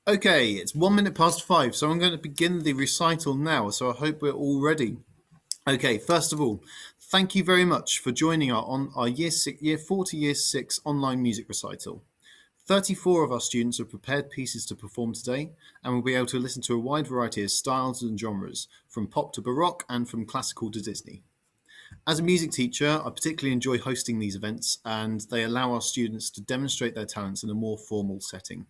Okay, it's 1 minute past 5, so I'm going to begin the recital now, so I hope we're all ready. Okay, first of all, thank you very much for joining our year 40 year 6 online music recital. 34 of our students have prepared pieces to perform today, and will be able to listen to a wide variety of styles and genres, from pop to baroque and from classical to Disney. As a music teacher, I particularly enjoy hosting these events, and they allow our students to demonstrate their talents in a more formal setting.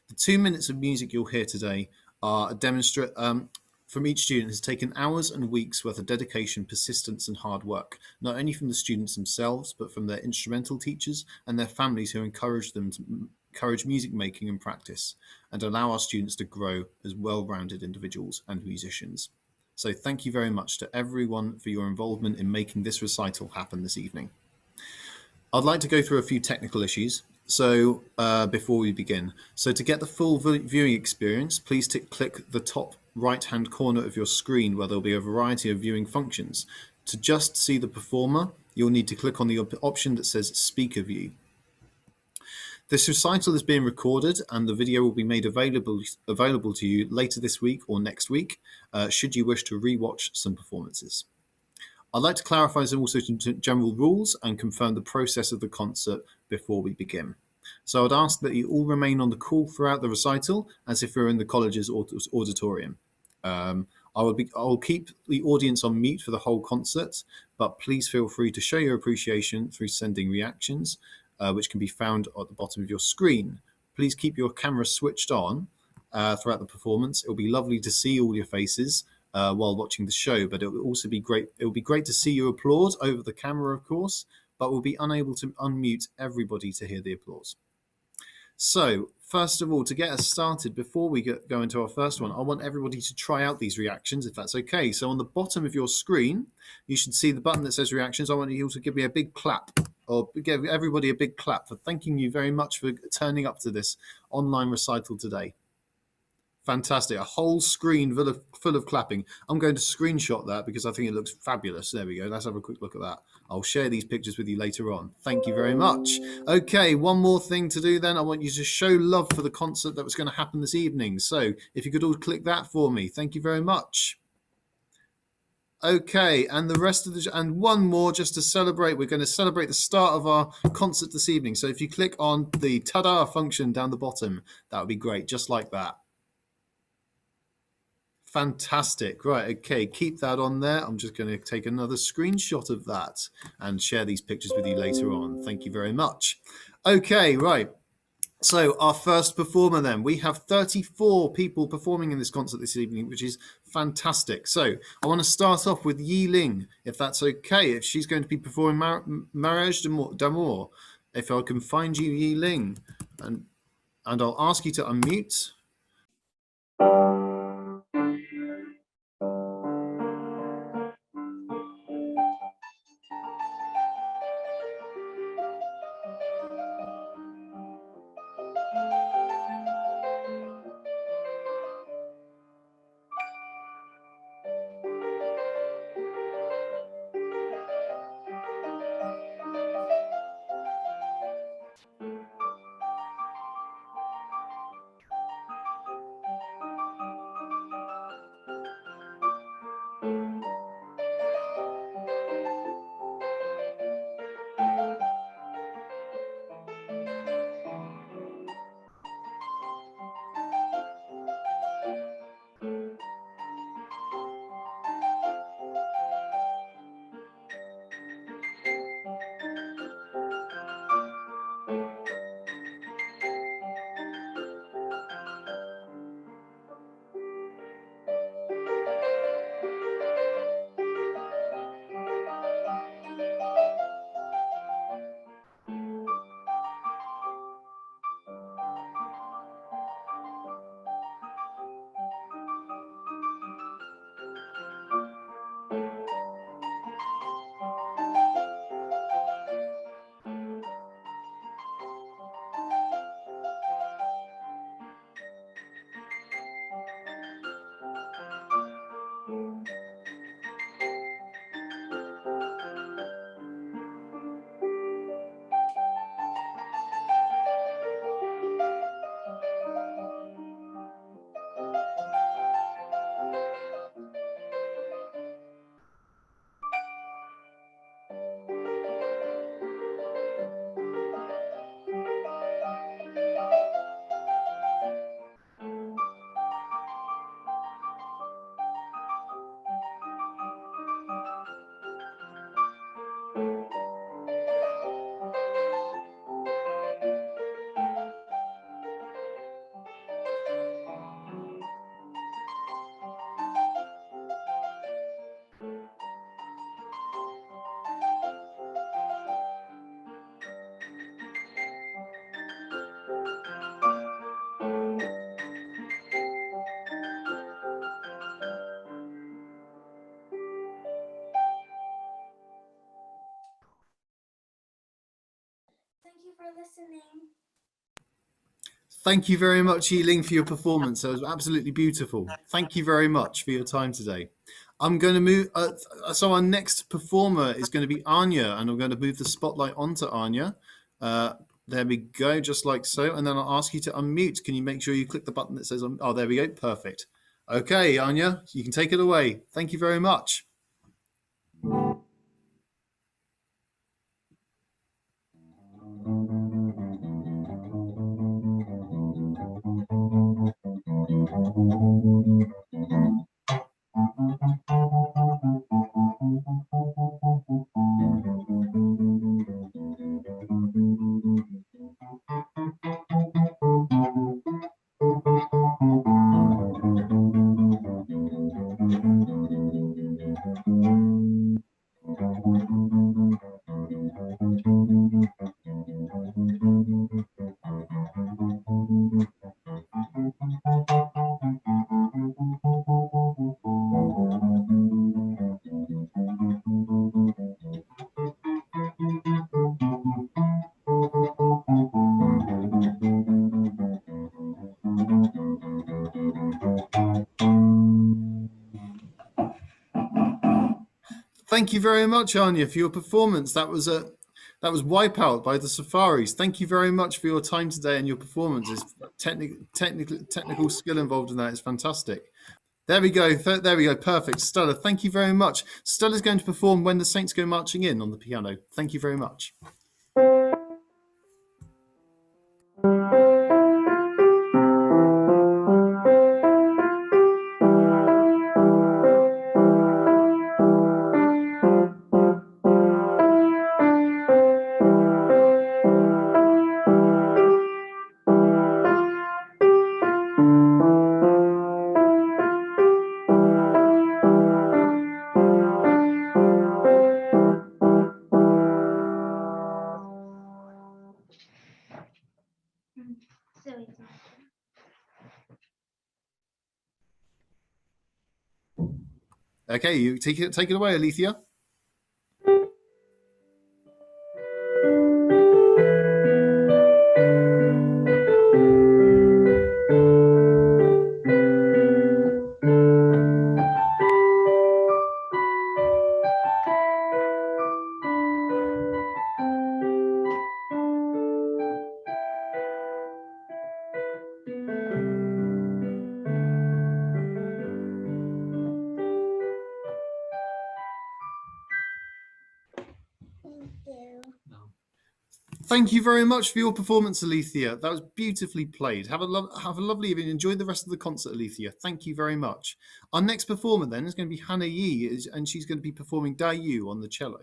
The 2 minutes of music you'll hear today are a from each student has taken hours and weeks worth of dedication, persistence, and hard work, not only from the students themselves, but from their instrumental teachers and their families who encourage them to encourage music making and practice, and allow our students to grow as well-rounded individuals and musicians. So thank you very much to everyone for your involvement in making this recital happen this evening. I'd like to go through a few technical issues before we begin. So to get the full viewing experience, please click the top right-hand corner of your screen where there'll be a variety of viewing functions. To just see the performer, you'll need to click on the option that says Speaker View. This recital is being recorded, and the video will be made available to you later this week or next week, should you wish to re-watch some performances. I'd like to clarify also some general rules and confirm the process of the concert before we begin. So I'd ask that you all remain on the call throughout the recital as if you're in the college's auditorium. I'll keep the audience on mute for the whole concert, but please feel free to show your appreciation through sending reactions, which can be found at the bottom of your screen. Please keep your camera switched on throughout the performance. It'll be lovely to see all your faces while watching the show, but it will also be great. It will be great to see you applaud over the camera, of course, but we'll be unable to unmute everybody to hear the applause. So, first of all, to get us started, before we go into our first one, I want everybody to try out these reactions, if that's okay. So on the bottom of your screen, you should see the button that says reactions. I want you to give me a big clap, or give everybody a big clap for thanking you very much for turning up to this online recital today. Fantastic. A whole screen full of clapping. I'm going to screenshot that because I think it looks fabulous. There we go. Let's have a quick look at that. I'll share these pictures with you later on. Thank you very much. Okay, one more thing to do then. I want you to show love for the concert that was going to happen this evening. So if you could all click that for me. Thank you very much. Okay, and the rest of and one more just to celebrate. We're going to celebrate the start of our concert this evening. So if you click on the ta-da function down the bottom, that would be great, just like that. Fantastic. Right, okay, keep that on there. I'm just going to take another screenshot of that and share these pictures with you later on. Thank you very much. Okay, right. So our first performer then. We have 34 people performing in this concert this evening, which is fantastic. So I want to start off with Yi Ling, if that's okay. If she's going to be performing Mariage d'Amour. If I can find you, Yi Ling. And I'll ask you to unmute. Thank you very much, Yiling, for your performance. That was absolutely beautiful. Thank you very much for your time today. I'm going to move. So our next performer is going to be Anya, and I'm going to move the spotlight onto Anya. There we go, just like so. And then I'll ask you to unmute. Can you make sure you click the button that says, oh, there we go. Perfect. Okay, Anya, you can take it away. Thank you very much. Thank you very much, Anya, for your performance. That was Wipeout by the Safaris. Thank you very much for your time today and your performance. Technical skill involved in that is fantastic. There we go. There we go. Perfect. Stella, thank you very much. Stella's going to perform When the Saints Go Marching In on the piano. Thank you very much. Okay, you take it away, Alethea. Thank you very much for your performance, Alethea. That was beautifully played. Have a lovely evening. Enjoy the rest of the concert, Alethea. Thank you very much. Our next performer then is going to be Hannah Yi, and she's going to be performing Dayu on the cello.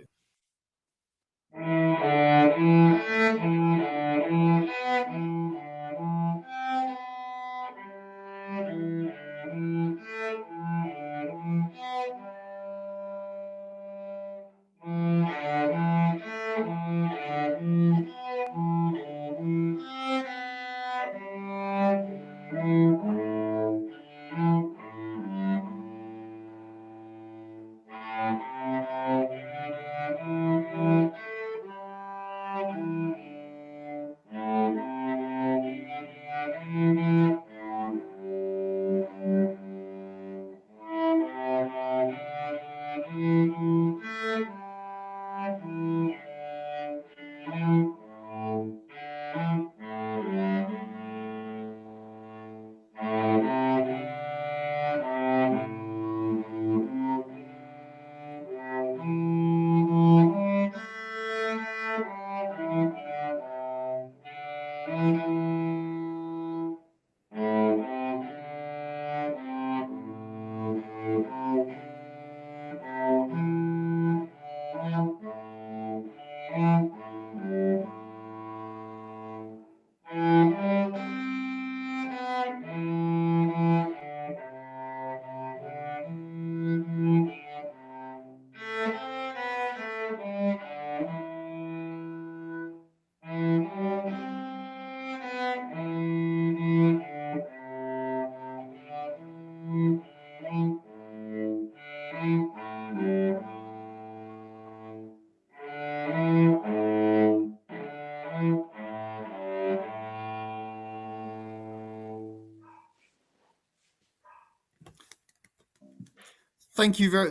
Thank you very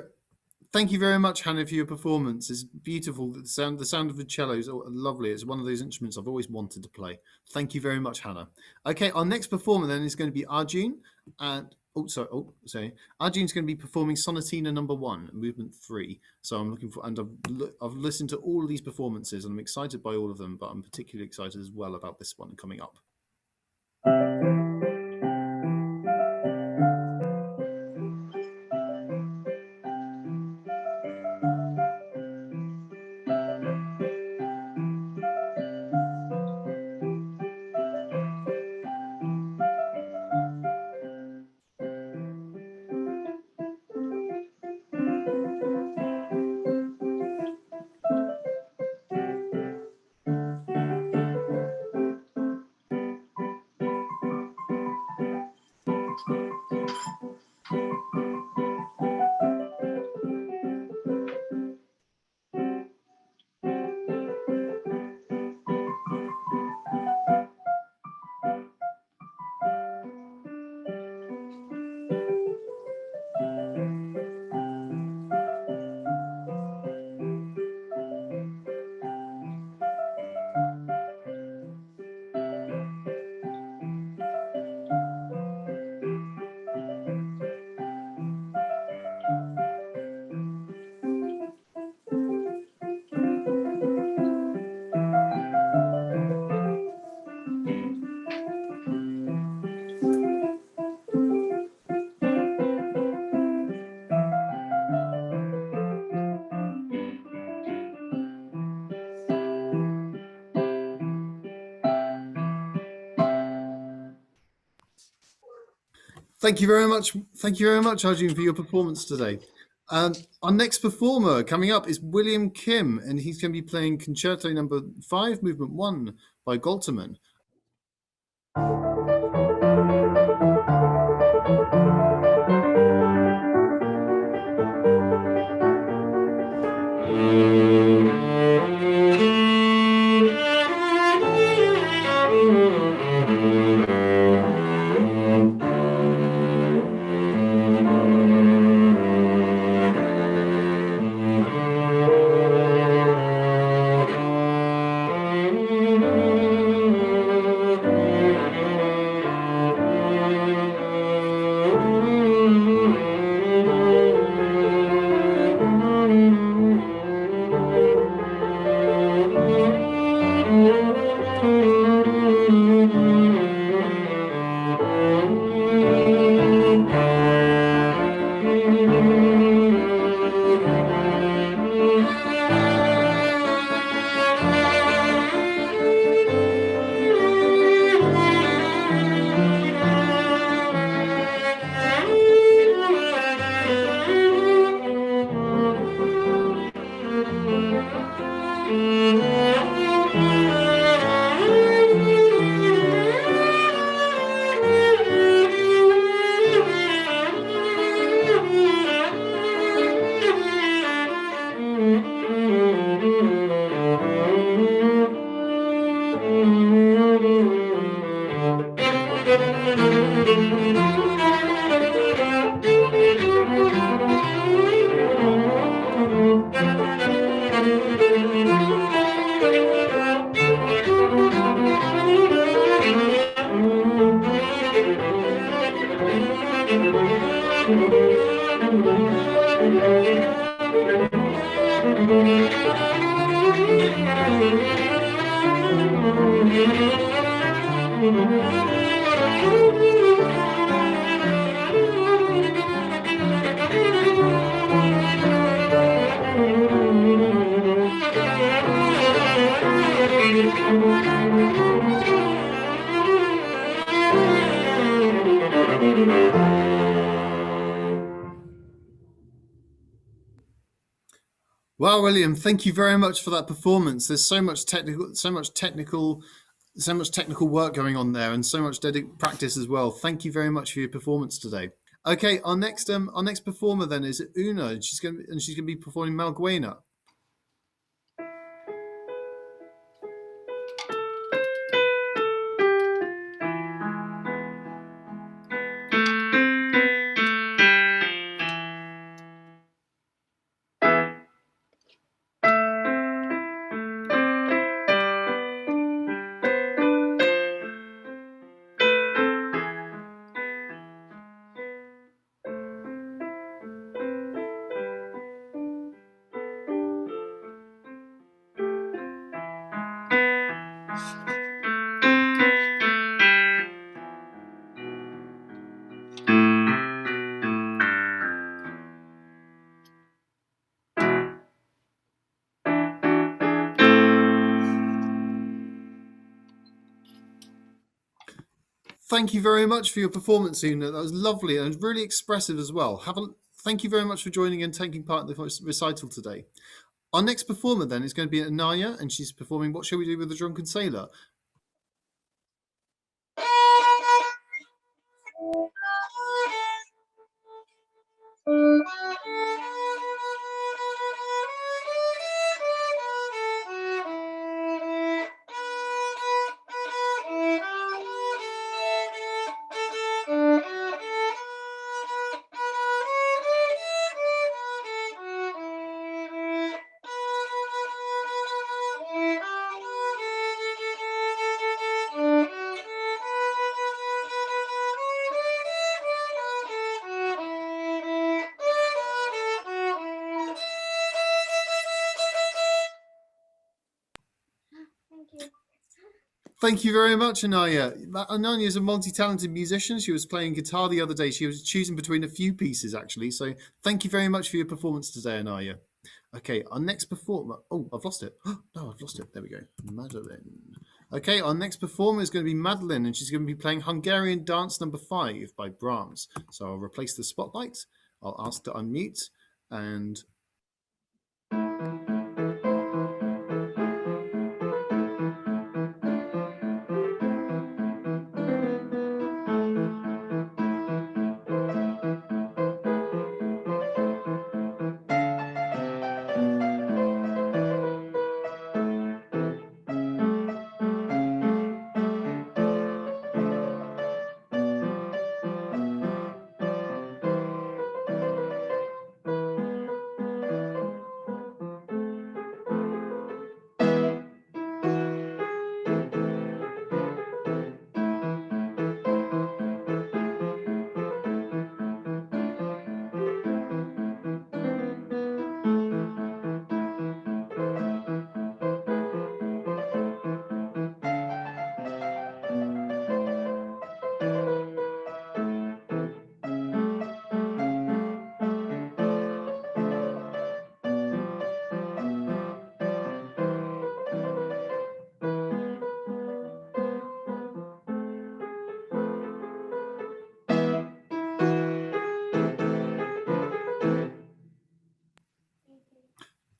Thank you very much, Hannah, for your performance. It's beautiful. The sound of the cello is lovely. It's one of those instruments I've always wanted to play. Thank you very much, Hannah. Okay, our next performer then is going to be Arjun, and sorry. Arjun's going to be performing Sonatina Number 1, Movement 3. So I'm looking for, and I've listened to all of these performances, and I'm excited by all of them, but I'm particularly excited as well about this one coming up. Thank you very much. Thank you very much, Arjun, for your performance today. Our next performer coming up is William Kim, and he's going to be playing Concerto Number 5, Movement 1 by Golterman. Wow, William, thank you very much for that performance. There's so much technical work going on there, and so much practice as well. Thank you very much for your performance today. Okay, our next performer then is Una, and she's going to be performing Malguena. Thank you very much for your performance, Una. That was lovely and really expressive as well. Thank you very much for joining and taking part in the recital today. Our next performer then is going to be Anaya, and she's performing What Shall We Do with the Drunken Sailor? Thank you very much, Anaya. Anaya is a multi-talented musician. She was playing guitar the other day. She was choosing between a few pieces, actually. So thank you very much for your performance today, Anaya. Okay, our next performer. Oh, I've lost it. No, I've lost it. There we go. Madeline. Okay, our next performer is going to be Madeline, and she's going to be playing Hungarian Dance Number 5 by Brahms. So I'll replace the spotlight. I'll ask to unmute, and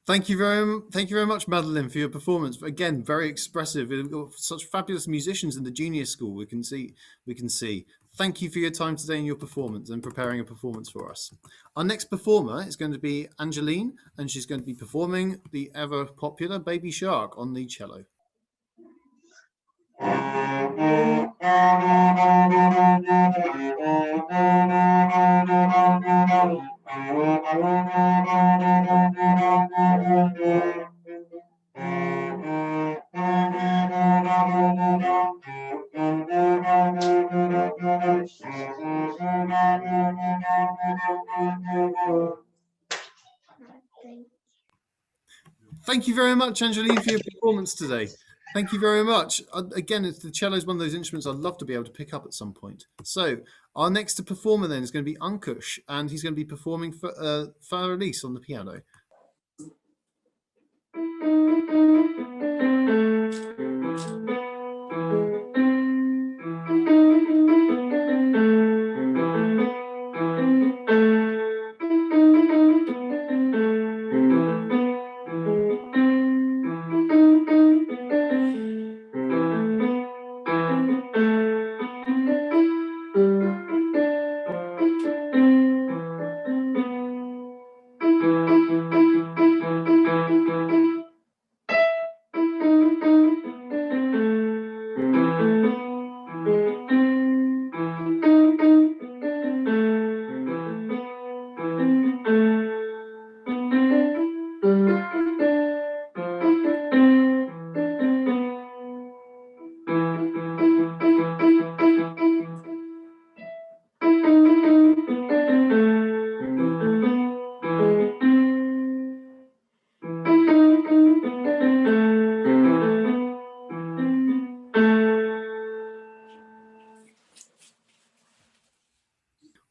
thank you very much, Madeline, for your performance. Again, very expressive. We've got such fabulous musicians in the junior school. We can see. Thank you for your time today and your performance and preparing a performance for us. Our next performer is going to be Angeline, and she's going to be performing the ever popular Baby Shark on the cello. Thank you very much, Angeline, for your performance today. Thank you very much. Again, the cello is one of those instruments I'd love to be able to pick up at some point. So our next performer then is going to be Ankush, and he's going to be performing for Release on the piano.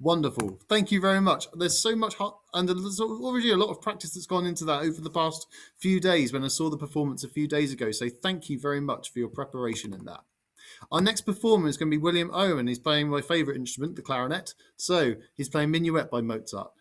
Wonderful. Thank you very much. There's so much and there's already a lot of practice that's gone into that over the past few days when I saw the performance a few days ago. So thank you very much for your preparation in that. Our next performer is going to be William Owen. He's playing my favourite instrument, the clarinet. So he's playing Minuet by Mozart.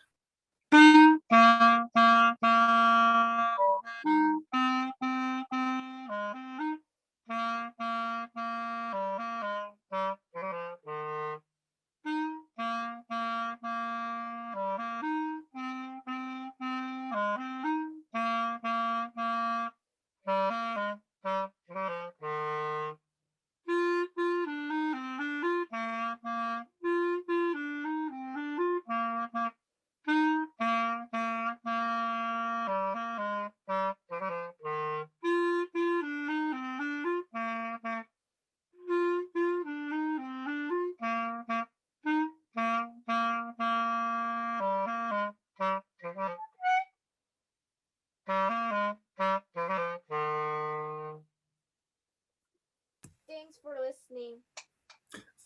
Thanks for listening.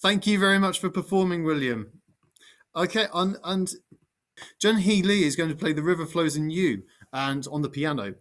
Thank you very much for performing, William. Okay, and Jun Hee Lee is going to play The River Flows in You and on the piano.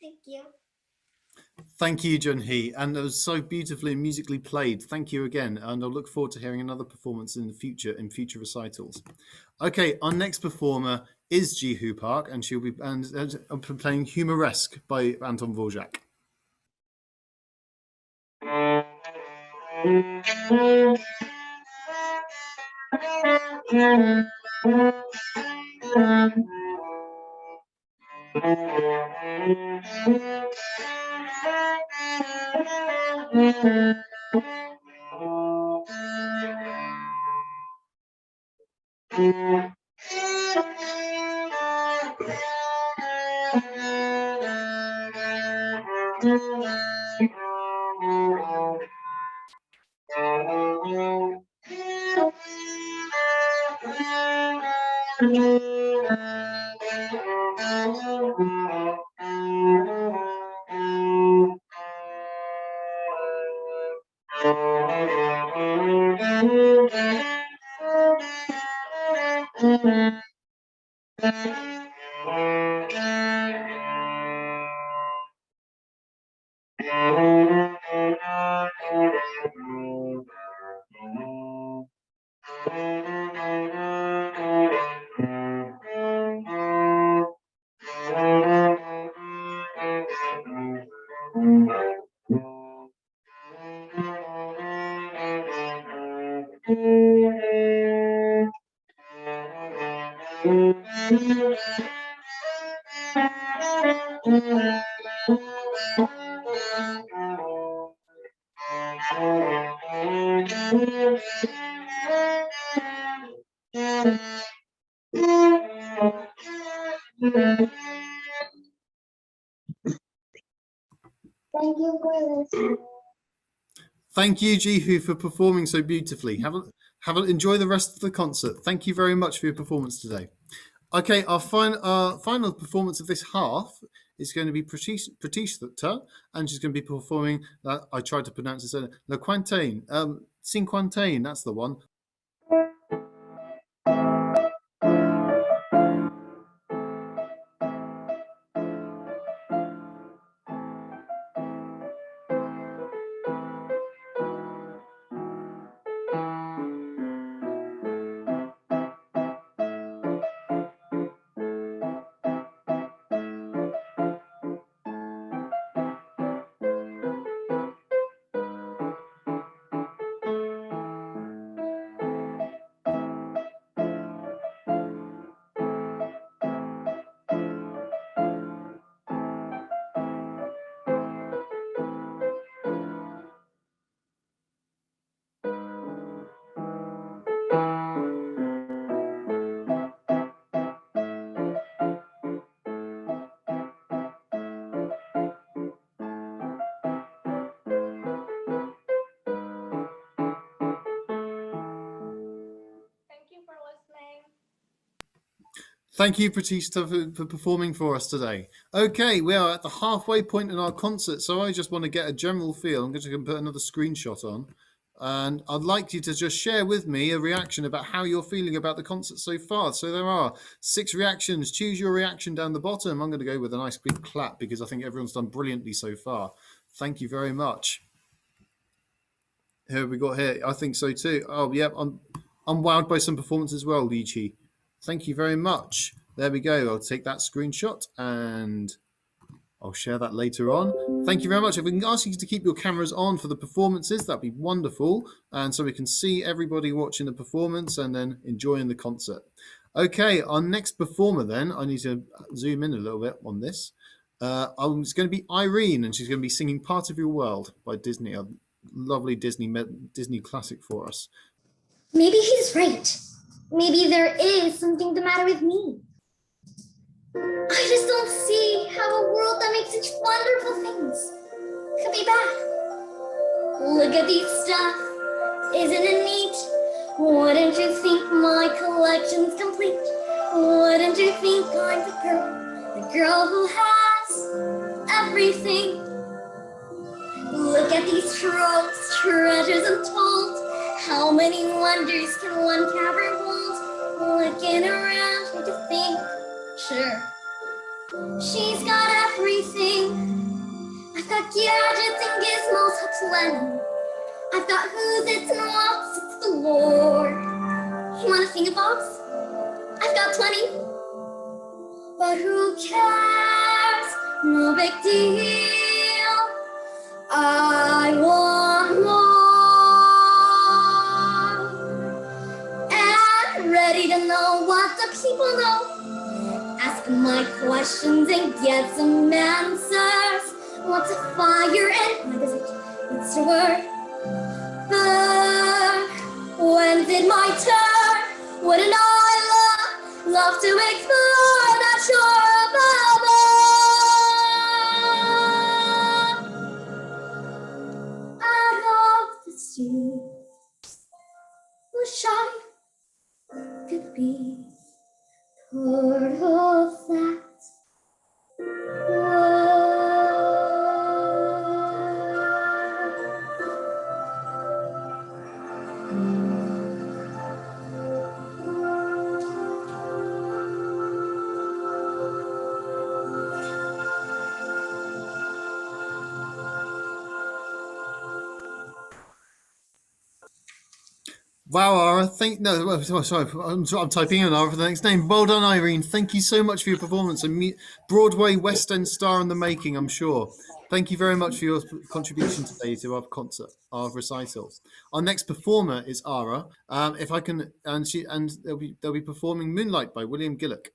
Thank you. Thank you, Jun Hee, and it was so beautifully and musically played. Thank you again, and I'll look forward to hearing another performance in the future in future recitals. Okay, our next performer is Ji Hoo Park, and she'll be playing Humoresque by Anton Dvorak. Thank you for listening. Thank you, Jihu, for performing so beautifully. Enjoy the rest of the concert. Thank you very much for your performance today. Okay, our final performance of this half is going to be Pratishtha, and she's going to be performing. I tried to pronounce it. Le Quintain, Cinquantain. That's the one. Thank you for listening. Thank you, Pratishtha, for performing for us today. Okay, we are at the halfway point in our concert, so I just want to get a general feel. I'm going to put another screenshot on, and I'd like you to just share with me a reaction about how you're feeling about the concert so far. So there are 6 reactions. Choose your reaction down the bottom. I'm going to go with a nice big clap because I think everyone's done brilliantly so far. Thank you very much. Who have we got here? I think so too. Oh, yeah, I'm wowed by some performance as well, Lichi. Thank you very much. There we go. I'll take that screenshot and I'll share that later on. Thank you very much. If we can ask you to keep your cameras on for the performances, that'd be wonderful. And so we can see everybody watching the performance and then enjoying the concert. Okay, our next performer then, I need to zoom in a little bit on this. It's going to be Irene, and she's going to be singing Part of Your World by Disney, a lovely Disney classic for us. Maybe he's right. Maybe there is something the matter with me. I just don't see how a world that makes such wonderful things could be bad. Look at these stuff. Isn't it neat? Wouldn't you think my collection's complete? Wouldn't you think I'm the girl who has everything? Look at these trove, treasures untold. How many wonders can one cavern hold? Looking around, trying to think. Sure, she's got everything. I've got gadgets and gizmos aplenty. I've got who's its and what's its galore. You wanna sing a box? I've got plenty. But who cares? No big deal. I want more. And ready to know what the people know. Ask my questions and get some answers. What's a fire and why does it need to work? When did my turn? Wouldn't I love to explore that shore above? Out of the sea, wish I could be part of that world. Wow, Ara, sorry, I'm typing in Ara for the next name. Well done, Irene. Thank you so much for your performance. Broadway West End star in the making, I'm sure. Thank you very much for your contribution today to our concert, our recital. Our next performer is Ara. If I can, and they'll be performing Moonlight by William Gillick.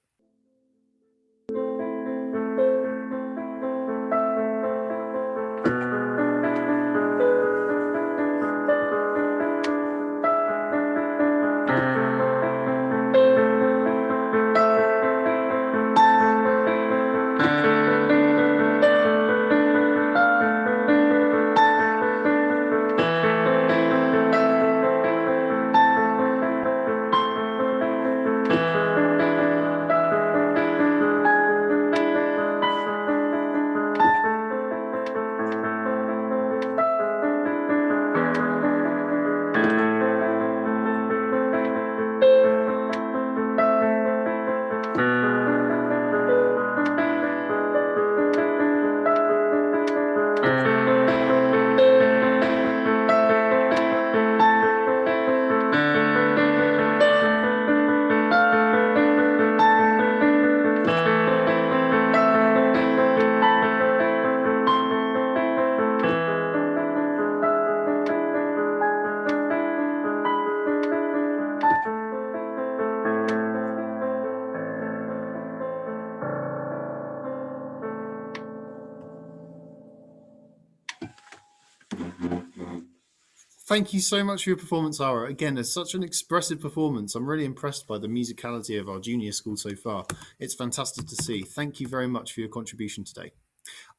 Thank you so much for your performance, Ara. Again, it's such an expressive performance. I'm really impressed by the musicality of our junior school so far. It's fantastic to see. Thank you very much for your contribution today.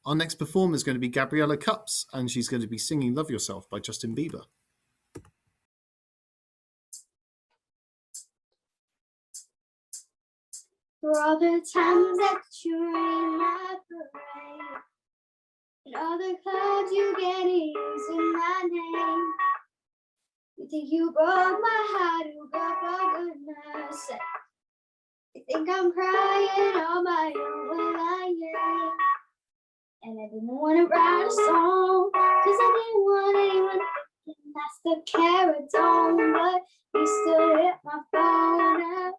Our next performer is going to be Gabriella Cups, and she's going to be singing Love Yourself by Justin Bieber. For all the times that you rain my parade, and all the clubs you get using my name. You think you broke my heart, oh God, for goodness sake. You think I'm crying on my own, well I ain't. And I didn't want to write a song, cause I didn't want anyone thinking that's the Caradone. But you still hit my phone up,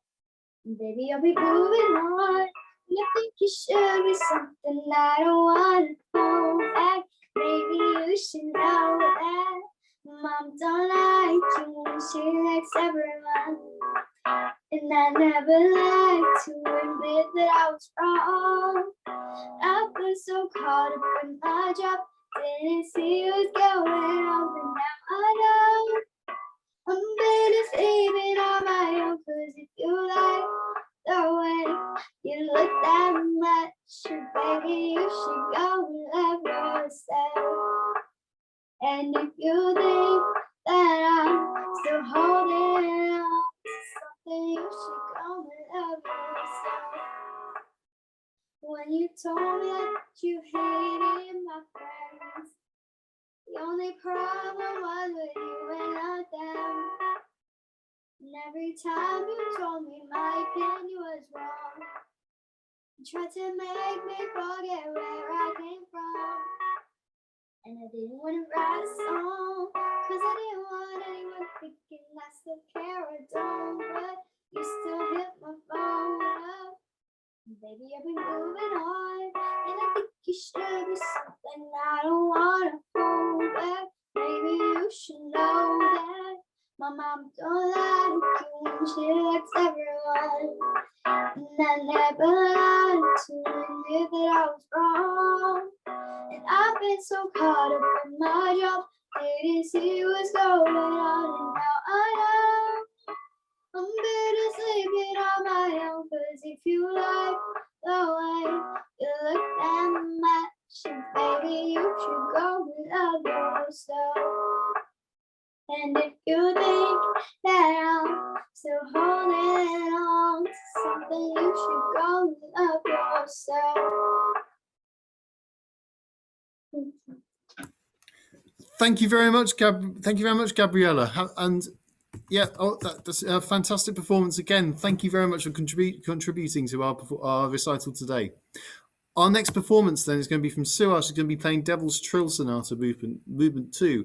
and baby I'll be moving on. And I think you should be something I don't want to go back. Maybe you should know that Mom don't like you and she likes everyone. And I never liked to admit that I was wrong. I've been so caught up in my job, didn't see what's going on, but now I know I'm better sleeping on my own. Cause if you like the way you look that much, baby, you should go and love yourself. And if you think that I'm still holding on to something, you should go and love yourself. When you told me that you hated my friends, the only problem was with you and not them. And every time you told me my opinion was wrong, you tried to make me forget where I came from. And I didn't want to write a song, cause I didn't want anyone thinking I still care or don't. But you still hit my phone up, and baby I've been moving on. And I think you should be something I don't want to hold back. Maybe you should know that my mom don't like you and she likes everyone. And I never lied to admit that I was wrong. And I've been so caught up in my job, didn't see what's going on. And now I know I'm better sleeping on my own. Cause if you like the way you look that much, baby, you should go and love yourself. And if you think that I'm still holding on to something, you should go and love yourself. Thank you very much, Thank you very much, Gabriella. And yeah, that's a fantastic performance again. Thank you very much for contributing to our recital today. Our next performance then is going to be from Suha. She's going to be playing Devil's Trill Sonata Movement 2.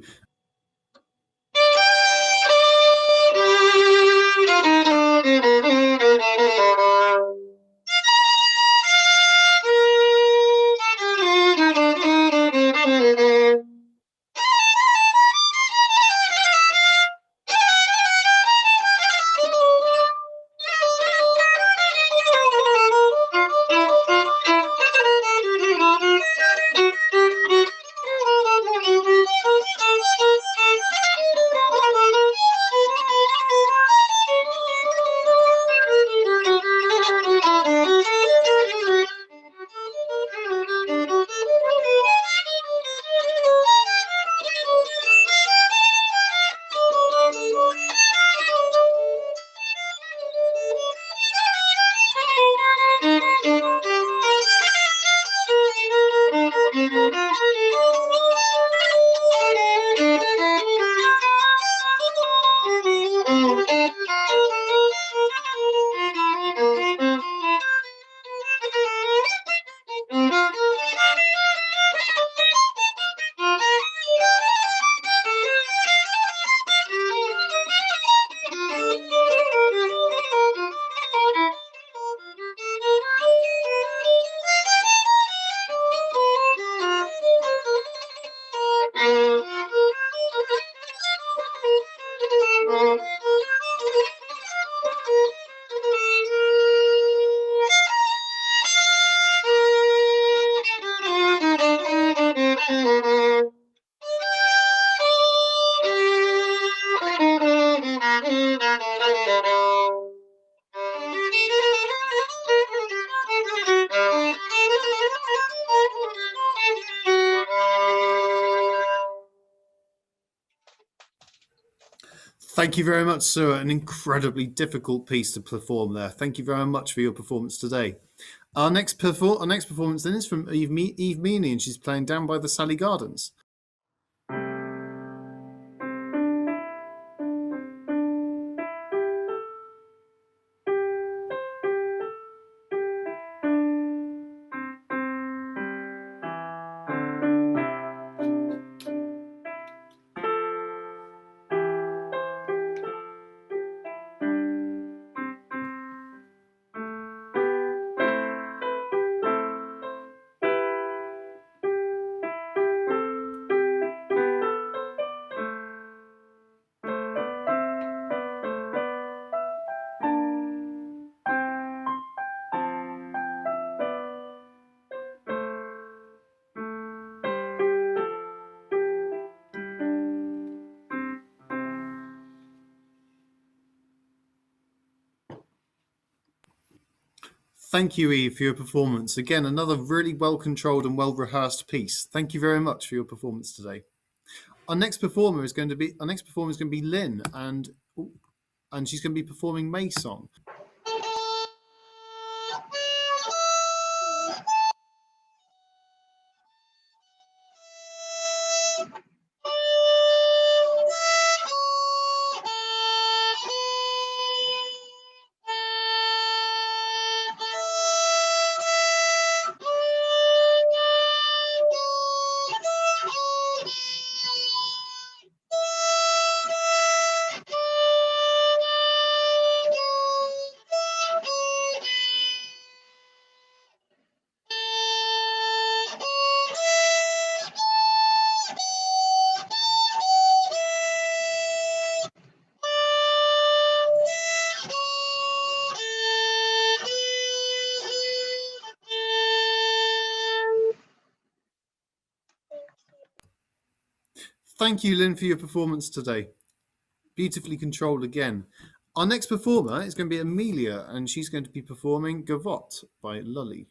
Thank you very much, Sue. An incredibly difficult piece to perform there. Thank you very much for your performance today. Our next performance then is from Eve Meany, and she's playing Down by the Sally Gardens. Thank you, Eve, for your performance. Again, another really well controlled and well rehearsed piece. Thank you very much for your performance today. Our next performer is going to be Lynn, and she's going to be performing May Song. Thank you, Lynn, for your performance today. Beautifully controlled again. Our next performer is going to be Amelia, and she's going to be performing Gavotte by Lully.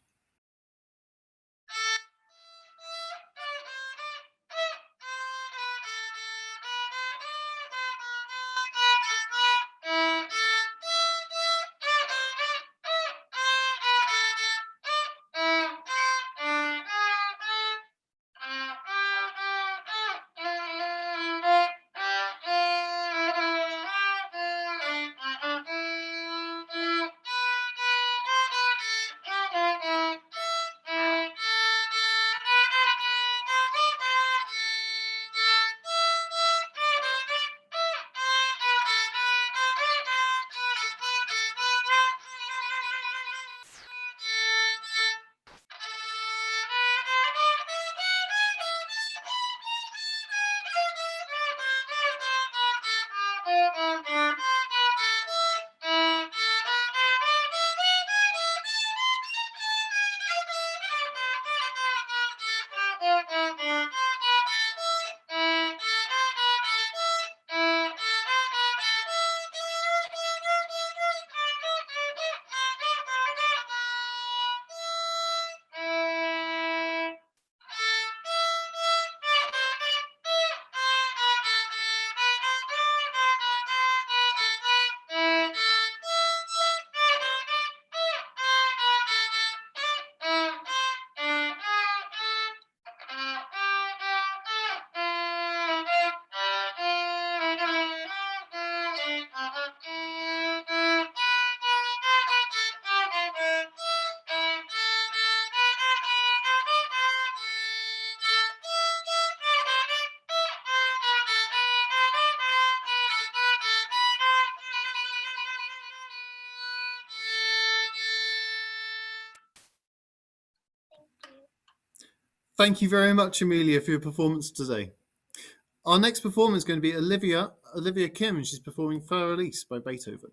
Thank you very much, Amelia, for your performance today. Our next performer is going to be Olivia Kim, and she's performing Fur Elise by Beethoven.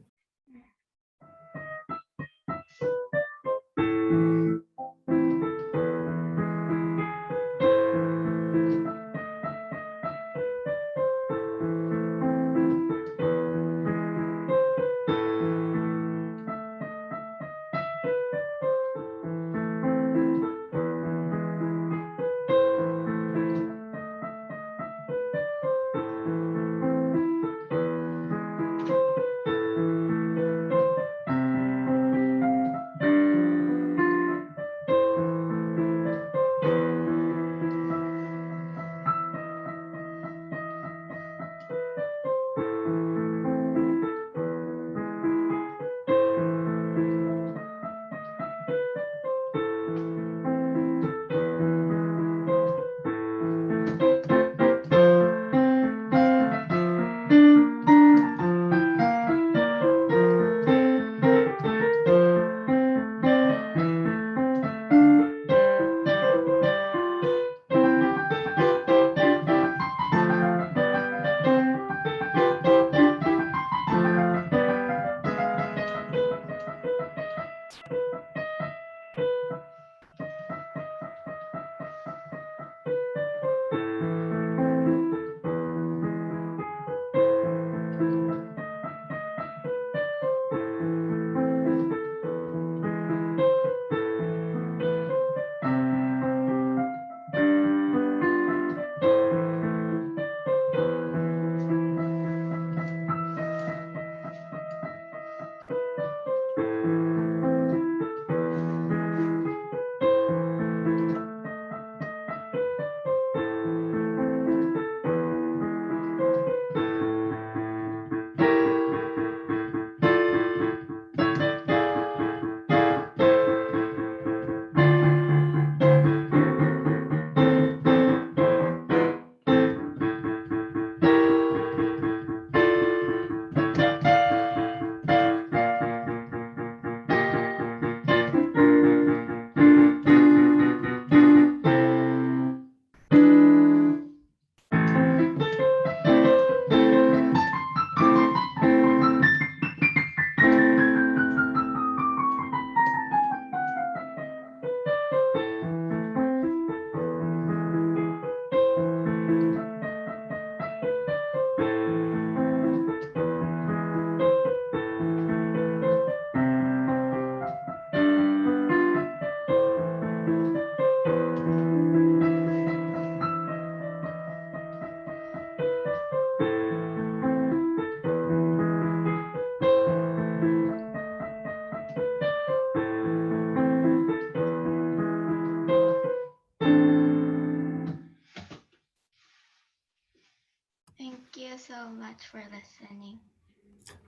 Thank you so much for listening.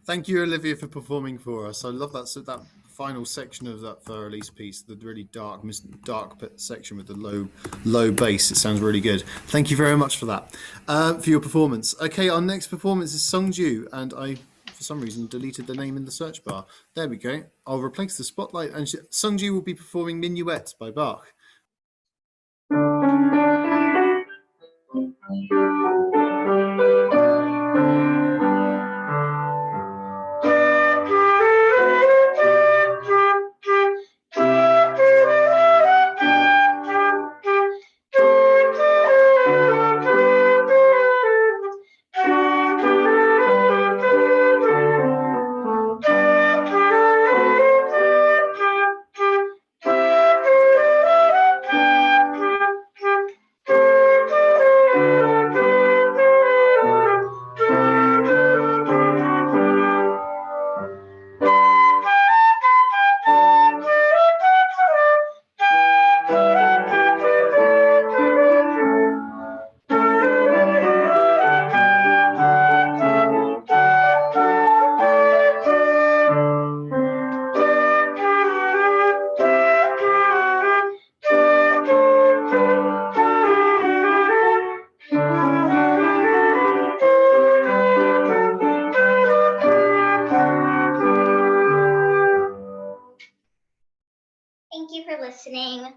Thank you, Olivia, for performing for us. I love that final section of that Fur Elise piece, the really dark section with the low bass. It sounds really good. Thank you very much for that, for your performance. Okay, our next performance is Sungju, and I, for some reason, deleted the name in the search bar. There we go. I'll replace the spotlight, and Sungju will be performing Minuet by Bach. listening.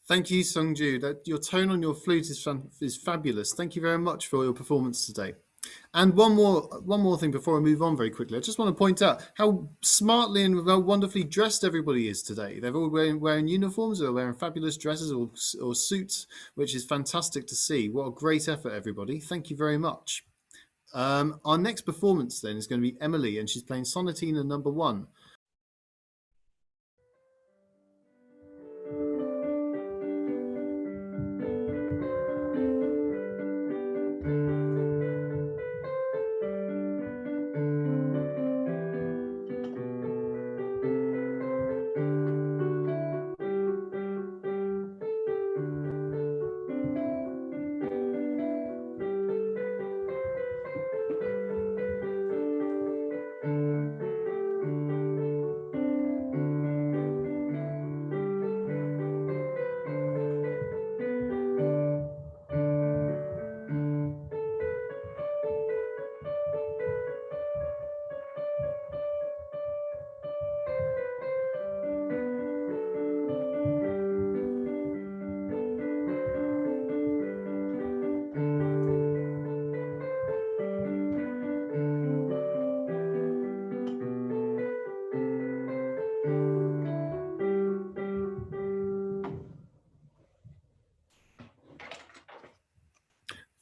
Thank you, Sungju. That your tone on your flute is fabulous. Thank you very much for your performance today. And one more thing before I move on very quickly. I just want to point out how smartly and how wonderfully dressed everybody is today. They're all wearing uniforms, or wearing fabulous dresses or suits, which is fantastic to see. What a great effort, everybody. Thank you very much. Our next performance then is going to be Emily, and she's playing Sonatina number 1.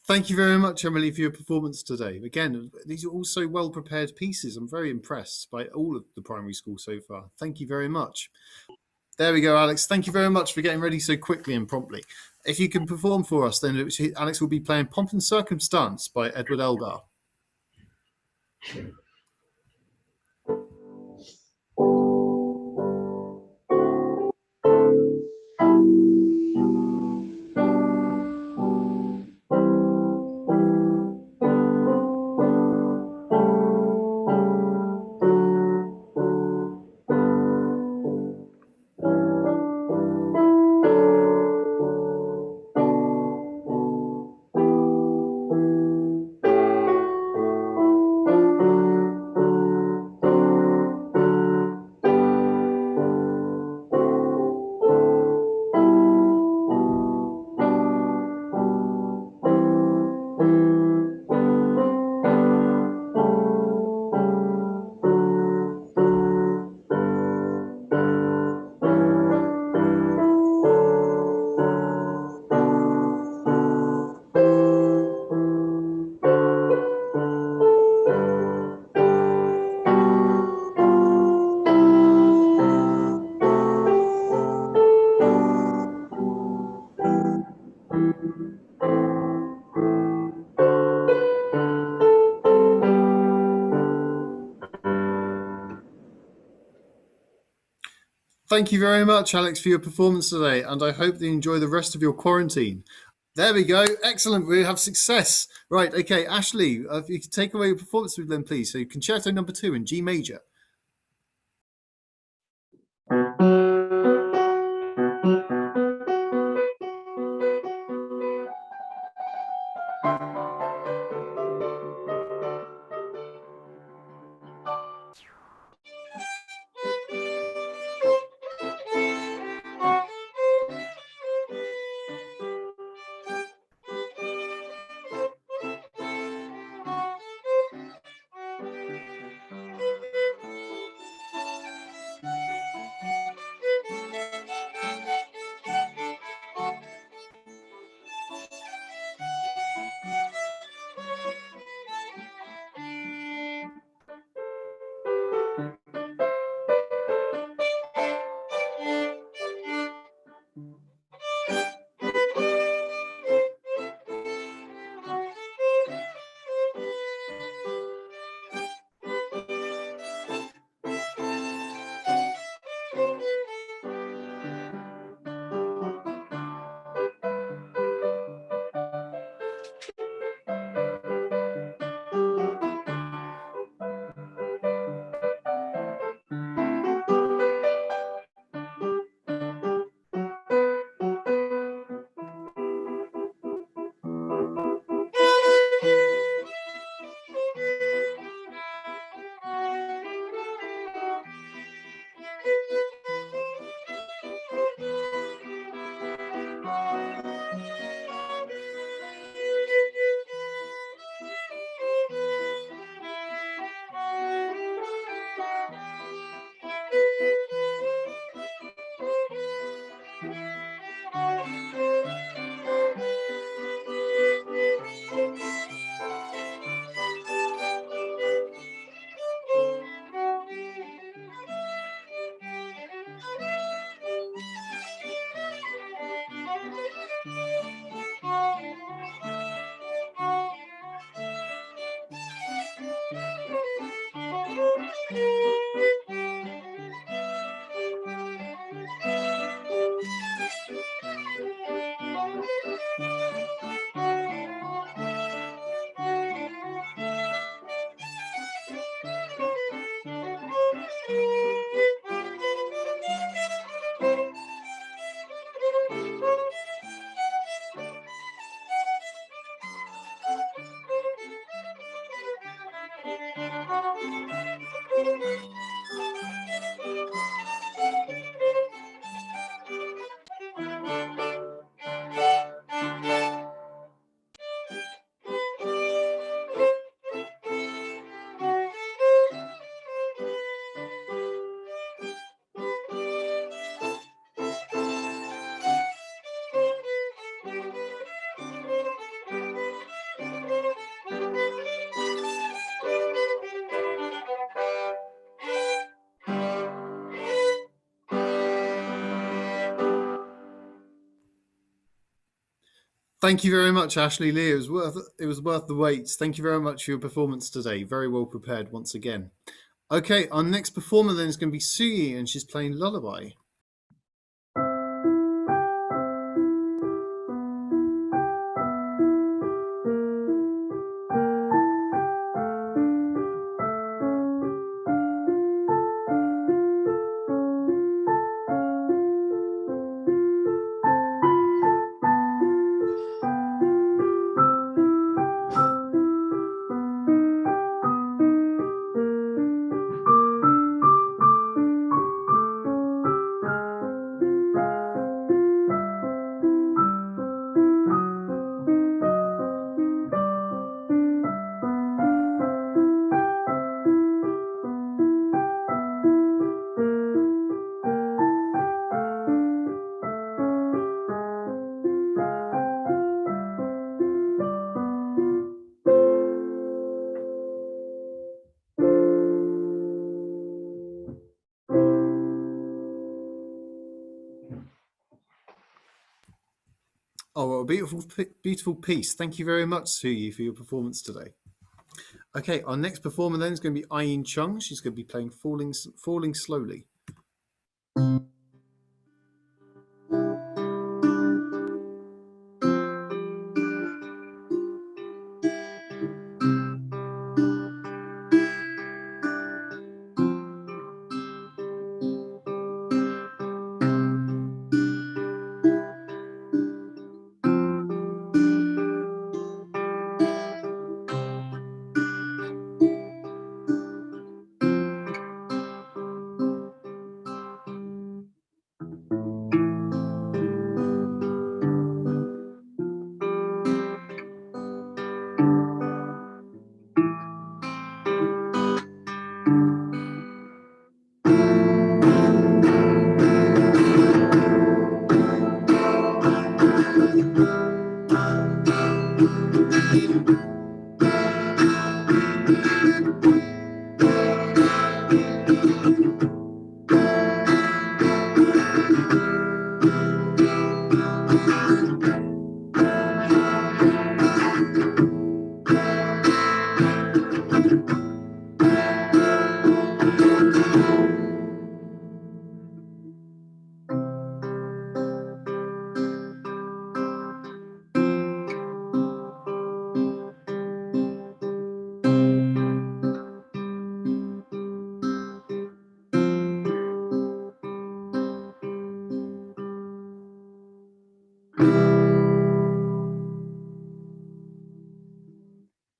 Thank you very much, Emily, for your performance today. Again, these are all so well prepared pieces. I'm very impressed by all of the primary school so far. Thank you very much. There we go, Alex. Thank you very much for getting ready so quickly and promptly. If you can perform for us, then Alex will be playing Pomp and Circumstance by Edward Elgar. Thank you very much, Alex, for your performance today, and I hope that you enjoy the rest of your quarantine. There we go. Excellent. We have success. Right. Okay, Ashley, if you could take away your performance with them, please. So Concerto number 2 in G major. Thank you very much, Ashley Lee. It was worth the wait. Thank you very much for your performance today. Very well prepared once again. Okay, our next performer then is going to be Suyi, and she's playing Lullaby. Oh, well, a beautiful piece. Thank you very much, Suyi, for your performance today. Okay, our next performer then is going to be Ayin Chung. She's going to be playing Falling Slowly.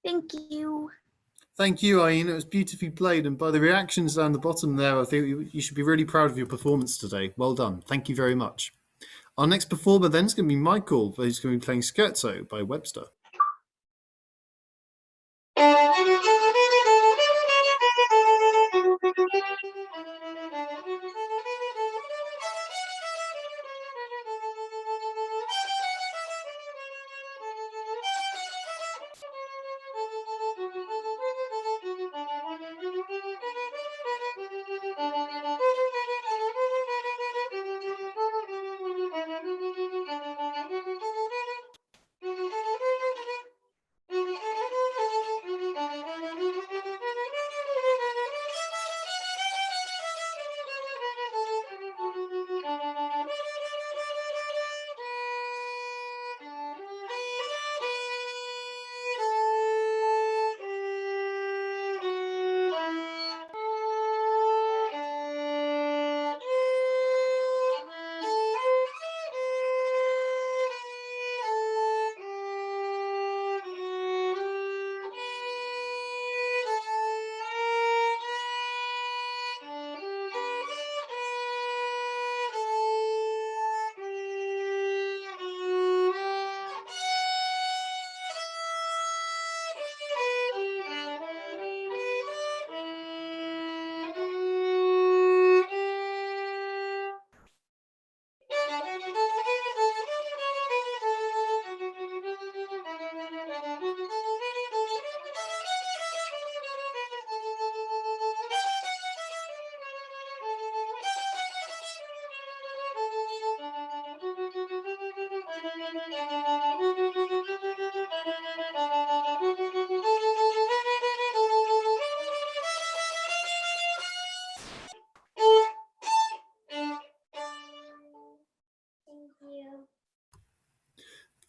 Thank you. Thank you, Ayin. It was beautifully played, and by the reactions down the bottom there, I think you should be really proud of your performance today. Well done. Thank you very much. Our next performer then is going to be Michael, who's going to be playing Scherzo by Webster.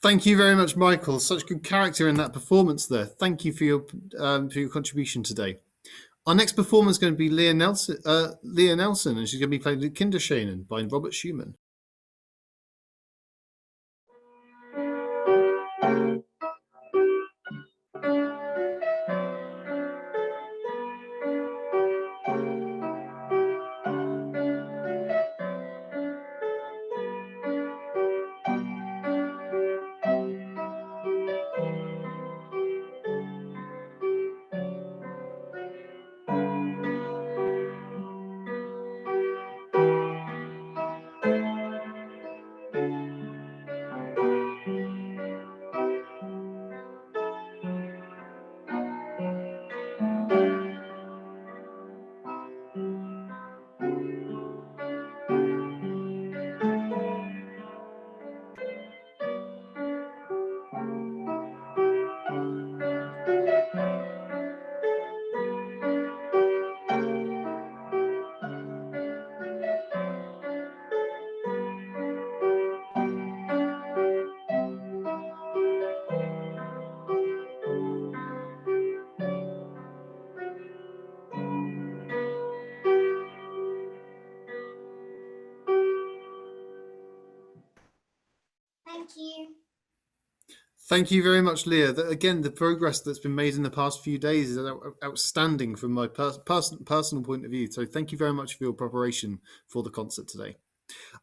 Thank you very much, Michael. Such good character in that performance there. Thank you for your contribution today. Our next performer is going to be Leah Nelson, and she's going to be playing Kinderschänen by Robert Schumann. Thank you. Thank you very much, Leah. Again, the progress that's been made in the past few days is outstanding from my personal point of view. So thank you very much for your preparation for the concert today.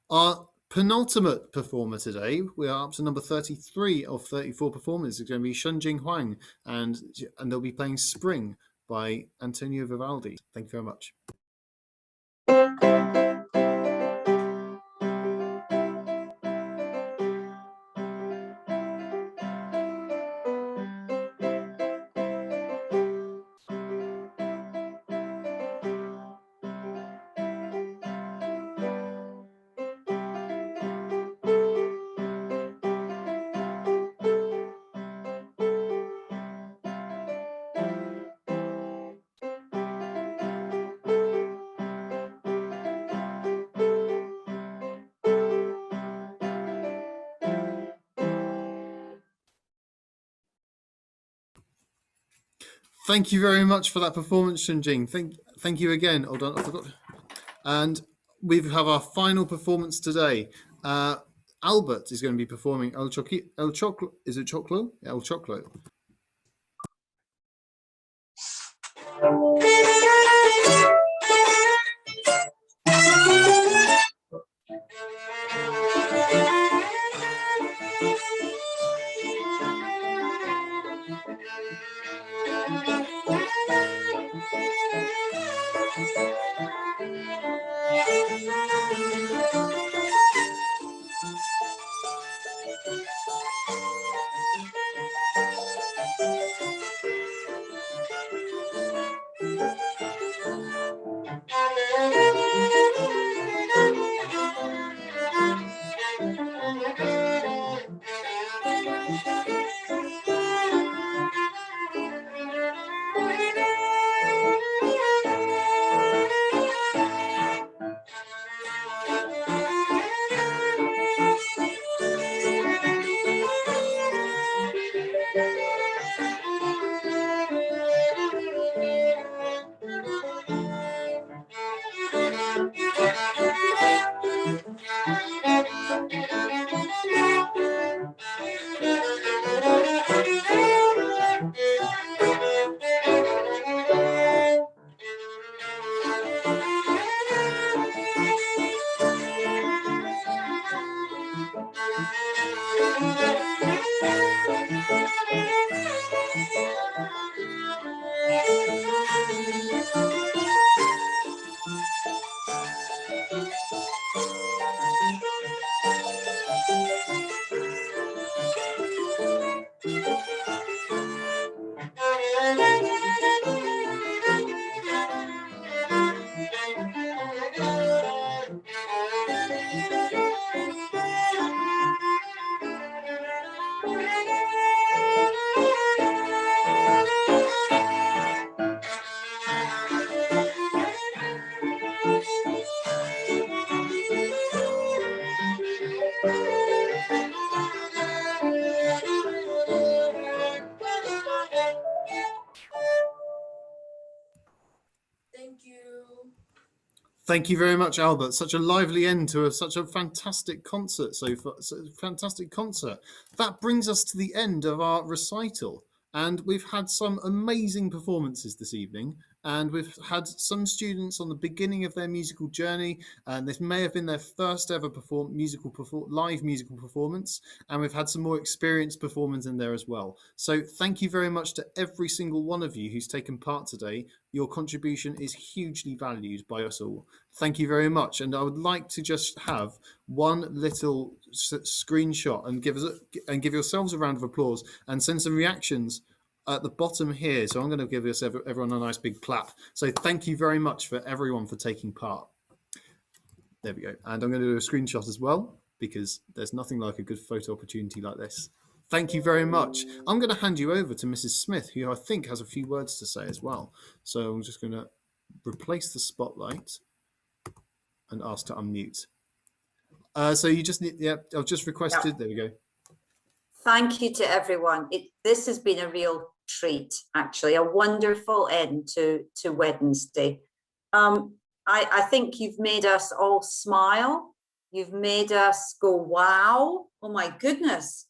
Our penultimate performer today, we are up to number 33 of 34 performers. It's going to be Shunjing Huang, and they'll be playing Spring by Antonio Vivaldi. Thank you very much. Thank you very much for that performance, Shunjing. Thank you again. Hold on, I forgot. And we have our final performance today. Albert is going to be performing El Choclo. Is it Choclo? El Choclo. Thank you very much, Albert. Such a lively end to such a fantastic concert so far. Fantastic concert. That brings us to the end of our recital. And we've had some amazing performances this evening. And we've had some students on the beginning of their musical journey. And this may have been their first ever live musical performance. And we've had some more experienced performers in there as well. So thank you very much to every single one of you who's taken part today. Your contribution is hugely valued by us all. Thank you very much. And I would like to just have one little screenshot and give yourselves a round of applause and send some reactions at the bottom here. So I'm going to give everyone a nice big clap. So thank you very much for everyone for taking part. There we go. And I'm going to do a screenshot as well, because there's nothing like a good photo opportunity like this. Thank you very much. I'm going to hand you over to Mrs. Smith, who I think has a few words to say as well. So I'm just going to replace the spotlight and ask to unmute. So you just need, I've just requested, There we go. Thank you to everyone. This has been a real treat, actually, a wonderful end to Wednesday. I think you've made us all smile. You've made us go, wow, oh my goodness.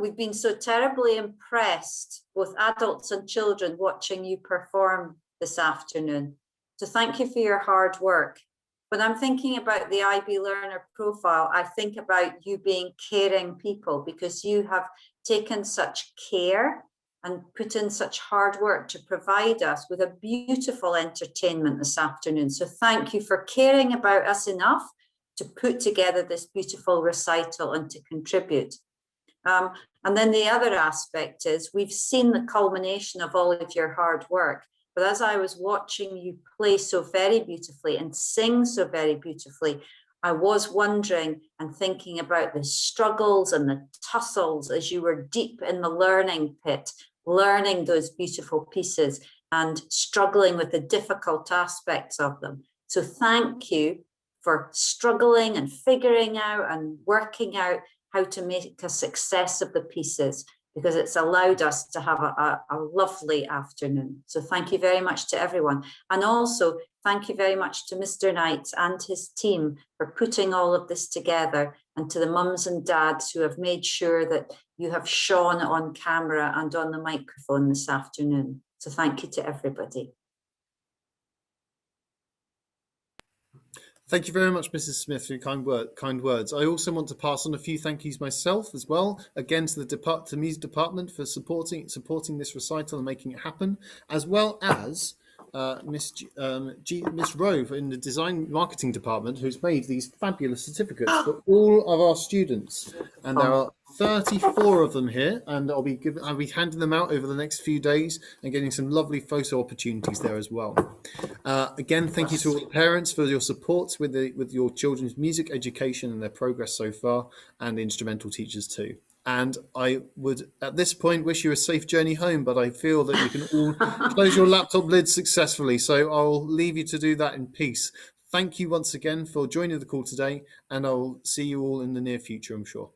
We've been so terribly impressed, both adults and children, watching you perform this afternoon. So thank you for your hard work. When I'm thinking about the IB Learner profile, I think about you being caring people, because you have taken such care and put in such hard work to provide us with a beautiful entertainment this afternoon. So thank you for caring about us enough to put together this beautiful recital and to contribute. And then the other aspect is we've seen the culmination of all of your hard work. But as I was watching you play so very beautifully and sing so very beautifully, I was wondering and thinking about the struggles and the tussles as you were deep in the learning pit, learning those beautiful pieces and struggling with the difficult aspects of them. So thank you for struggling and figuring out and working out how to make a success of the pieces, because it's allowed us to have a lovely afternoon. So thank you very much to everyone. And also thank you very much to Mr. Knight and his team for putting all of this together, and to the mums and dads who have made sure that you have shone on camera and on the microphone this afternoon. So thank you to everybody. Thank you very much, Mrs. Smith, for your kind words. I also want to pass on a few thank yous myself as well, again to the music department for supporting this recital and making it happen, as well as Miss Rove in the design marketing department, who's made these fabulous certificates for all of our students, and there are 34 of them here, and I'll be handing them out over the next few days and getting some lovely photo opportunities there as well. Again, thank you to all the parents for your support with your children's music education and their progress so far, and the instrumental teachers too. And I would, at this point, wish you a safe journey home, but I feel that you can all close your laptop lids successfully, so I'll leave you to do that in peace. Thank you once again for joining the call today, and I'll see you all in the near future, I'm sure.